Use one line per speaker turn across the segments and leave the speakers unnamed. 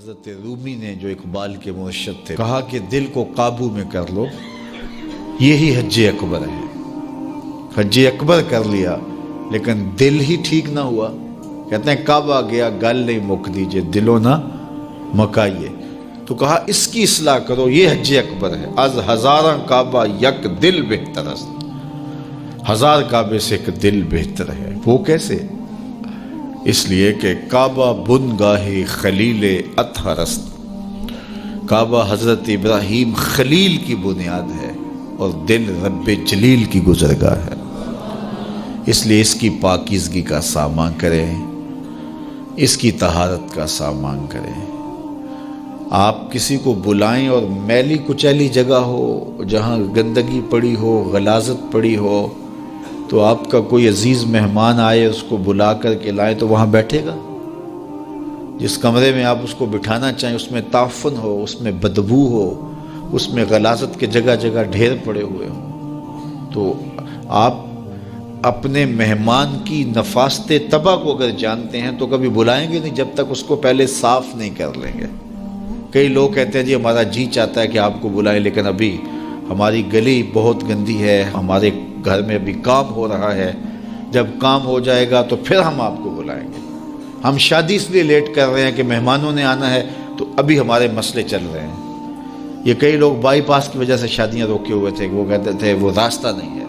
حضرت رومی نے جو اقبال کے مرشد تھے کہا کہ دل کو قابو میں کر لو، یہی حج اکبر ہے۔ حج اکبر کر لیا لیکن دل ہی ٹھیک نہ ہوا، کہتے ہیں کعبہ گیا گل نہیں مک دیجئے دلوں نہ مکائیے، تو کہا اس کی اصلاح کرو، یہ حج اکبر ہے۔ از ہزاراں کعبہ یک دل بہتر است، ہزار کعبے سے ایک دل بہتر ہے۔ وہ کیسے؟ اس لیے کہ کعبہ بنگاہ خلیل اطہر است، کعبہ حضرت ابراہیم خلیل کی بنیاد ہے اور دل رب جلیل کی گزرگاہ ہے، اس لیے اس کی پاکیزگی کا سامان کریں، اس کی طہارت کا سامان کریں۔ آپ کسی کو بلائیں اور میلی کچیلی جگہ ہو، جہاں گندگی پڑی ہو، غلاظت پڑی ہو، تو آپ کا کوئی عزیز مہمان آئے اس کو بلا کر کے لائیں تو وہاں بیٹھے گا؟ جس کمرے میں آپ اس کو بٹھانا چاہیں اس میں تعفن ہو، اس میں بدبو ہو، اس میں غلاظت کے جگہ جگہ ڈھیر پڑے ہوئے ہوں، تو آپ اپنے مہمان کی نفاست طبع کو اگر جانتے ہیں تو کبھی بلائیں گے نہیں جب تک اس کو پہلے صاف نہیں کر لیں گے۔ کئی لوگ کہتے ہیں جی ہمارا جی چاہتا ہے کہ آپ کو بلائیں لیکن ابھی ہماری گلی بہت گندی ہے، ہمارے گھر میں ابھی کام ہو رہا ہے، جب کام ہو جائے گا تو پھر ہم آپ کو بلائیں گے۔ ہم شادی اس لیے لیٹ کر رہے ہیں کہ مہمانوں نے آنا ہے تو ابھی ہمارے مسئلے چل رہے ہیں۔ یہ کئی لوگ بائی پاس کی وجہ سے شادیاں روکے ہوئے تھے، وہ کہتے تھے وہ راستہ نہیں ہے۔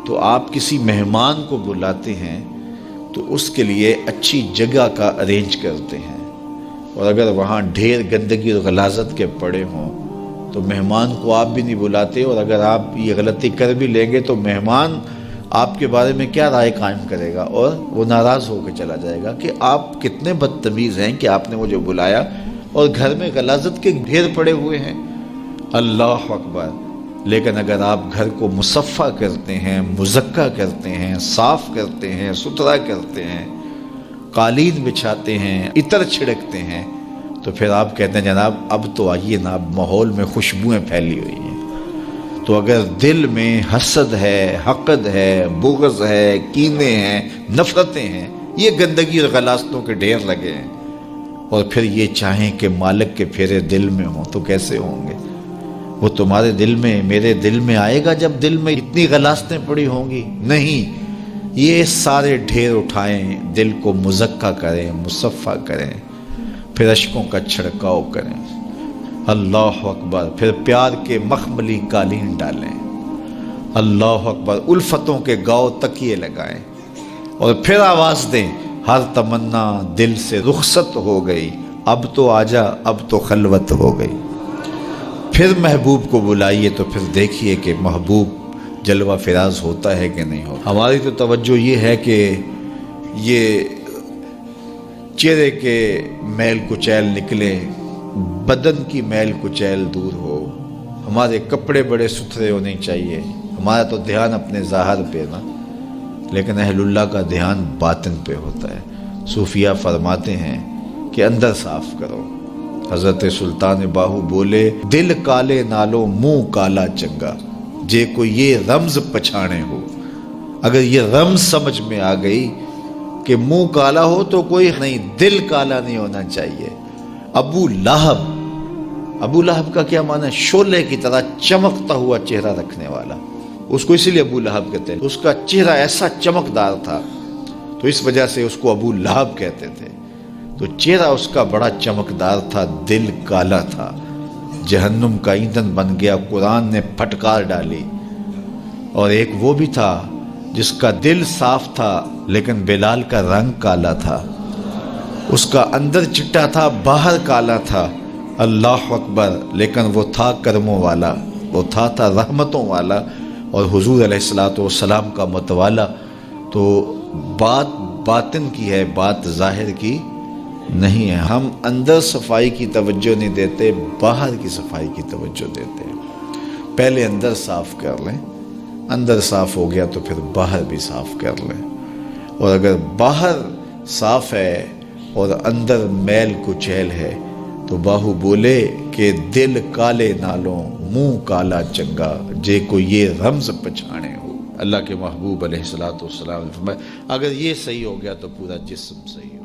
تو آپ کسی مہمان کو بلاتے ہیں تو اس کے لیے اچھی جگہ کا ارینج کرتے ہیں، اور اگر وہاں ڈھیر گندگی اور غلاظت کے پڑے ہوں تو مہمان کو آپ بھی نہیں بلاتے، اور اگر آپ یہ غلطی کر بھی لیں گے تو مہمان آپ کے بارے میں کیا رائے قائم کرے گا، اور وہ ناراض ہو کے چلا جائے گا کہ آپ کتنے بدتمیز ہیں کہ آپ نے مجھے بلایا اور گھر میں غلاظت کے ڈھیر پڑے ہوئے ہیں۔ اللہ اکبر! لیکن اگر آپ گھر کو مصفح کرتے ہیں، مزکہ کرتے ہیں، صاف کرتے ہیں، ستھرا کرتے ہیں، قالین بچھاتے ہیں، عطر چھڑکتے ہیں، تو پھر آپ کہتے ہیں جناب اب تو آئیے نا، اب ماحول میں خوشبوئیں پھیلی ہوئی ہیں۔ تو اگر دل میں حسد ہے، حقد ہے، بغض ہے، کینے ہیں، نفرتیں ہیں، یہ گندگی اور غلاظتوں کے ڈھیر لگے ہیں، اور پھر یہ چاہیں کہ مالک کے پھیرے دل میں ہوں تو کیسے ہوں گے؟ وہ تمہارے دل میں، میرے دل میں آئے گا جب دل میں اتنی غلاظتیں پڑی ہوں گی؟ نہیں، یہ سارے ڈھیر اٹھائیں، دل کو مزکہ کریں، مصفح کریں، پھر اشکوں کا چھڑکاؤ کریں۔ اللہ اکبر! پھر پیار کے مخملی قالین ڈالیں، اللہ اکبر! الفتوں کے گاؤ تکیے لگائیں، اور پھر آواز دیں، ہر تمنا دل سے رخصت ہو گئی، اب تو آجا، اب تو خلوت ہو گئی۔ پھر محبوب کو بلائیے تو پھر دیکھیے کہ محبوب جلوہ فراز ہوتا ہے کہ نہیں ہوتا۔ ہماری تو توجہ یہ ہے کہ یہ چہرے کے میل کچیل نکلے، بدن کی میل کچیل دور ہو، ہمارے کپڑے بڑے ستھرے ہونے چاہیے، ہمارا تو دھیان اپنے ظاہر پہ نا، لیکن اہل اللہ کا دھیان باطن پہ ہوتا ہے۔ صوفیہ فرماتے ہیں کہ اندر صاف کرو۔ حضرت سلطان باہو بولے، دل کالے نالو منہ کالا چنگا، جے کو یہ رمز پچھانے ہو۔ اگر یہ رمز سمجھ میں آ گئی کہ منہ کالا ہو تو کوئی نہیں، دل کالا نہیں ہونا چاہیے۔ ابو لہب کا کیا معنی ہے؟ شعلے کی طرح چمکتا ہوا چہرہ رکھنے والا، اس کو اسی لیے ابو لہب کہتے ہیں، اس کا چہرہ ایسا چمکدار تھا تو اس وجہ سے اس کو ابو لہب کہتے تھے۔ تو چہرہ اس کا بڑا چمکدار تھا، دل کالا تھا، جہنم کا ایندھن بن گیا، قرآن نے پھٹکار ڈالی۔ اور ایک وہ بھی تھا جس کا دل صاف تھا لیکن بلال کا رنگ کالا تھا، اس کا اندر چٹا تھا، باہر کالا تھا، اللہ اکبر! لیکن وہ تھا کرموں والا، وہ تھا رحمتوں والا، اور حضور علیہ السلام کا متوالا۔ تو بات باطن کی ہے، بات ظاہر کی نہیں ہے۔ ہم اندر صفائی کی توجہ نہیں دیتے، باہر کی صفائی کی توجہ دیتے ہیں۔ پہلے اندر صاف کر لیں، اندر صاف ہو گیا تو پھر باہر بھی صاف کر لیں، اور اگر باہر صاف ہے اور اندر میل کچیل ہے تو باہو بولے کہ دل کالے نالوں منہ کالا چنگا، جے کو یہ رمز پچھانے ہو۔ اللہ کے محبوب علیہ السلام نے فرمایا اگر یہ صحیح ہو گیا تو پورا جسم صحیح ہو۔